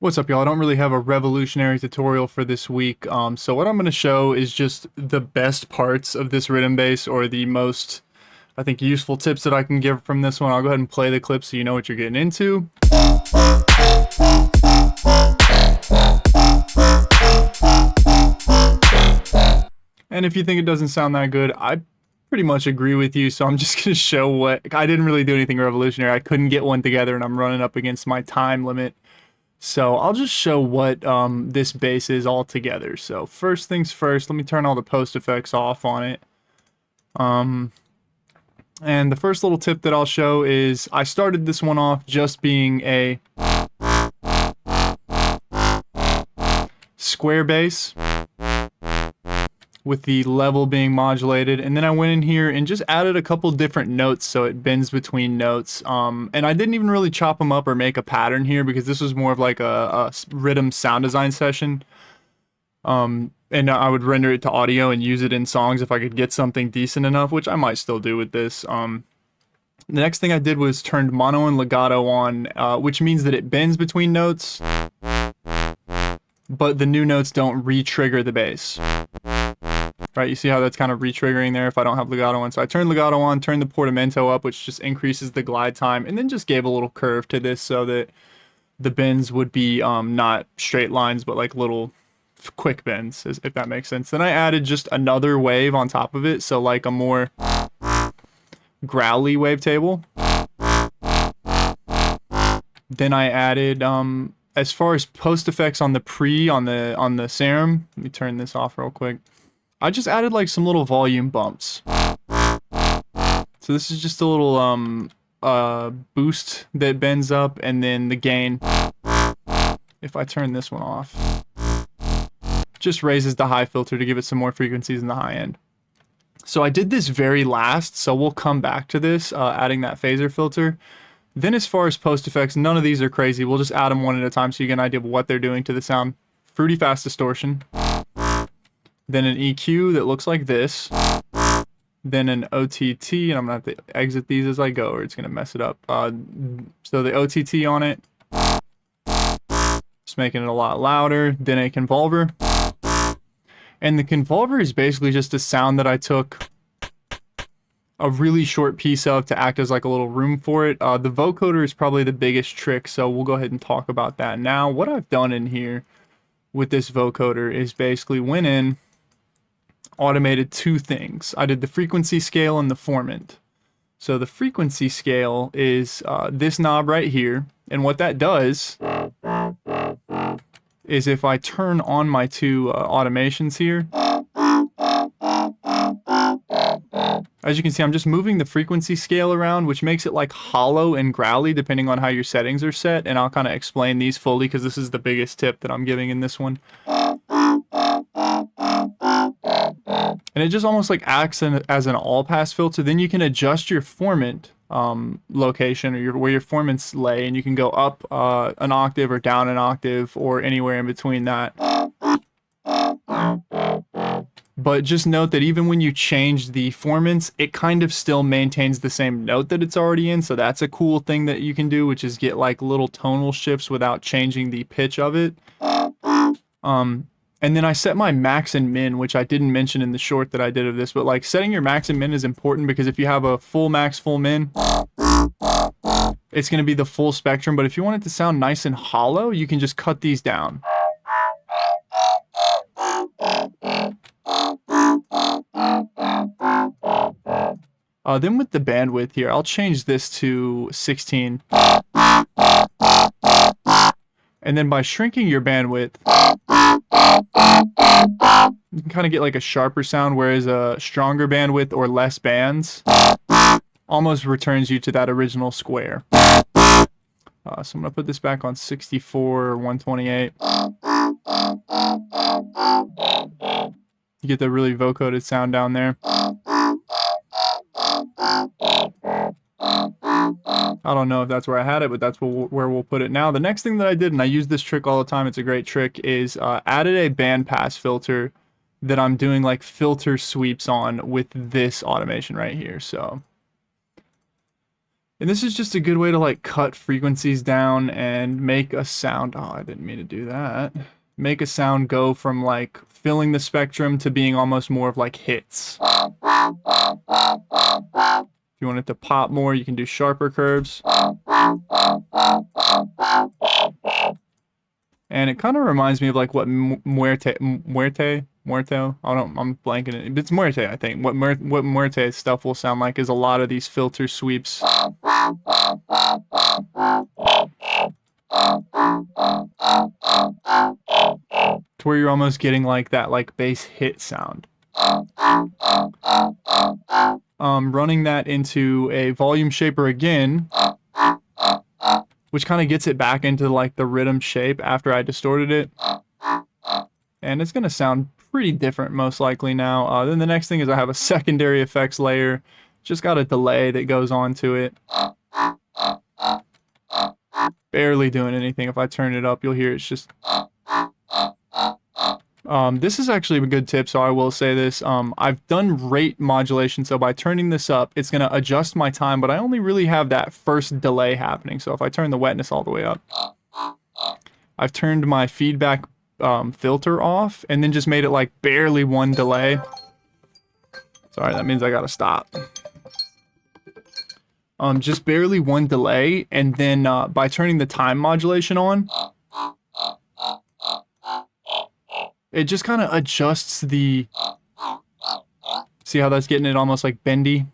What's up, y'all? I don't really have a revolutionary tutorial for this week, so what I'm going to show is just the best parts of this rhythm bass, or the most, I think, useful tips that I can give from this one. I'll go ahead and play the clip so you know what you're getting into. And if you think it doesn't sound that good, I pretty much agree with you, so I'm just going to show what... I didn't really do anything revolutionary. I couldn't get one together, and I'm running up against my time limit. So I'll just show what this bass is all together. So first things first, let me turn all the post effects off on it. And the first little tip that I'll show is I started this one off just being a square bass with the level being modulated, and then I went in here and just added a couple different notes so it bends between notes, and I didn't even really chop them up or make a pattern here because this was more of like a rhythm sound design session, and I would render it to audio and use it in songs if I could get something decent enough, which I might still do with this. The next thing I did was turned mono and legato on, which means that it bends between notes, but the new notes don't re-trigger the bass. Right, you see how that's kind of re-triggering there if I don't have legato on. So I turned legato on, turned the portamento up, which just increases the glide time, and then just gave a little curve to this so that the bends would be not straight lines, but like little quick bends, if that makes sense. Then I added just another wave on top of it, so like a more growly wavetable. Then I added, as far as post effects on the on the serum, let me turn this off real quick. I just added like some little volume bumps. So this is just a little boost that bends up, and then the gain, if I turn this one off, just raises the high filter to give it some more frequencies in the high end. So I did this very last, so we'll come back to this, adding that phaser filter. Then as far as post effects, none of these are crazy. We'll just add them one at a time so you get an idea of what they're doing to the sound. Fruity fast distortion. Then an EQ that looks like this, then an OTT, and I'm going to have to exit these as I go or it's going to mess it up. So the OTT on it, just making it a lot louder, then a convolver. And the convolver is basically just a sound that I took a really short piece of to act as like a little room for it. The vocoder is probably the biggest trick, so we'll go ahead and talk about that now. What I've done in here with this vocoder is basically went in, automated two things. I did the frequency scale and the formant. So the frequency scale is this knob right here, and what that does is if I turn on my two automations here, as you can see, I'm just moving the frequency scale around, which makes it like hollow and growly depending on how your settings are set, and I'll kind of explain these fully because this is the biggest tip that I'm giving in this one. And it just almost like acts as an all-pass filter. Then you can adjust your formant location, or where your formants lay, and you can go up an octave or down an octave or anywhere in between that. But just note that even when you change the formants, it kind of still maintains the same note that it's already in. So that's a cool thing that you can do, which is get like little tonal shifts without changing the pitch of it. And then I set my max and min, which I didn't mention in the short that I did of this, but like setting your max and min is important because if you have a full max, full min, it's going to be the full spectrum. But if you want it to sound nice and hollow, you can just cut these down. Then with the bandwidth here, I'll change this to 16. And then by shrinking your bandwidth, you can kind of get like a sharper sound, whereas a stronger bandwidth or less bands almost returns you to that original square. So I'm going to put this back on 64 or 128. You get the really vocoded sound down there. I don't know if that's where I had it, but that's where we'll put it now. The next thing that I did, and I use this trick all the time, it's a great trick, is added a bandpass filter that I'm doing like filter sweeps on with this automation right here. So And this is just a good way to like cut frequencies down and make a sound. Oh, I didn't mean to do that. Make a sound go from like filling the spectrum to being almost more of like hits. If you want it to pop more, you can do sharper curves. And it kind of reminds me of like what muerte, I'm blanking it. It's muerte, I think. What muerte stuff will sound like is a lot of these filter sweeps. To where you're almost getting like that like bass hit sound. Running that into a volume shaper again, which kind of gets it back into like the rhythm shape after I distorted it. And it's gonna sound pretty different most likely now. Then the next thing is I have a secondary effects layer. Just got a delay that goes on to it. Barely doing anything. If I turn it up, you'll hear it's just... this is actually a good tip, so I will say this. I've done rate modulation, so by turning this up, it's going to adjust my time, but I only really have that first delay happening. So if I turn the wetness all the way up, I've turned my feedback filter off, and then just made it like barely one delay. Sorry, that means I gotta stop. Just barely one delay, and then by turning the time modulation on, it just kind of adjusts the... See how that's getting it almost like bendy?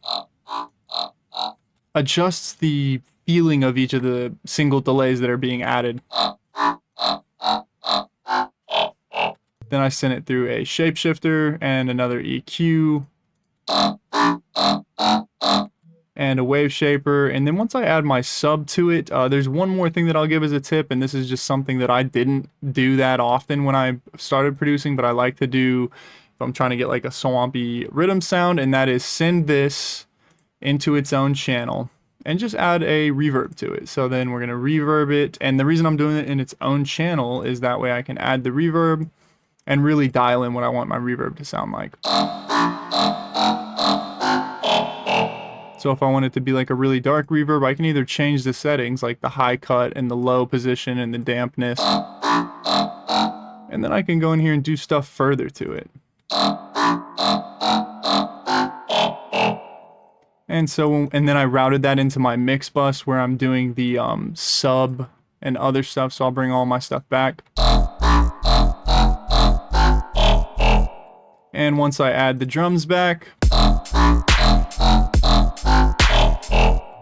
Adjusts the feeling of each of the single delays that are being added. Then I send it through a shapeshifter and another EQ. And a wave shaper, and then once I add my sub to it, there's one more thing that I'll give as a tip, and this is just something that I didn't do that often when I started producing, but I like to do if I'm trying to get like a swampy rhythm sound, and that is send this into its own channel and just add a reverb to it. So then we're going to reverb it, and the reason I'm doing it in its own channel is that way I can add the reverb and really dial in what I want my reverb to sound like. So if I want it to be like a really dark reverb, I can either change the settings, like the high cut and the low position and the dampness. And then I can go in here and do stuff further to it. And then I routed that into my mix bus where I'm doing the sub and other stuff. So I'll bring all my stuff back. And once I add the drums back,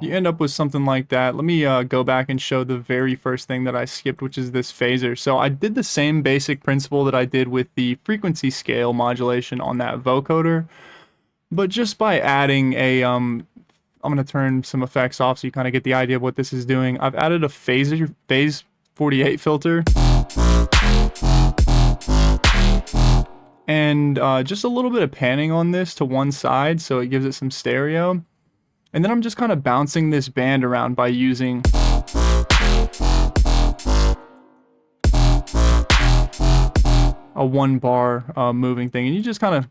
you end up with something like that. Let me go back and show the very first thing that I skipped, which is this phaser. So I did the same basic principle that I did with the frequency scale modulation on that vocoder, but just by adding a, I'm going to turn some effects off so you kind of get the idea of what this is doing. I've added a phase 48 filter. And just a little bit of panning on this to one side so it gives it some stereo. And then I'm just kind of bouncing this band around by using a 1 bar moving thing. And you just kind of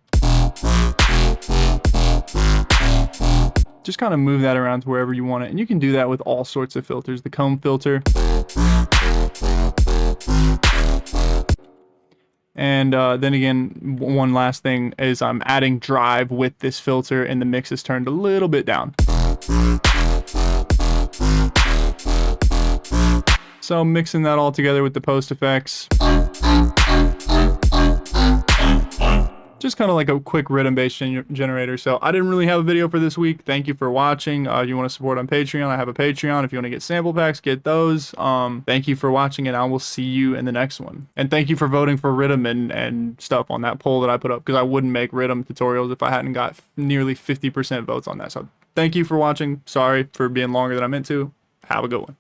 move that around to wherever you want it. And you can do that with all sorts of filters. The comb filter. And then again, one last thing is I'm adding drive with this filter, and the mix is turned a little bit down. So mixing that all together with the post effects. Just kind of like a quick rhythm bass generator. So I didn't really have a video for this week. Thank you for watching. You want to support on Patreon, I have a Patreon. If you want to get sample packs, get those. Thank you for watching, and I will see you in the next one. And thank you for voting for rhythm and stuff on that poll that I put up, because I wouldn't make rhythm tutorials if I hadn't got nearly 50% votes on that. So thank you for watching. Sorry for being longer than I meant to. Have a good one.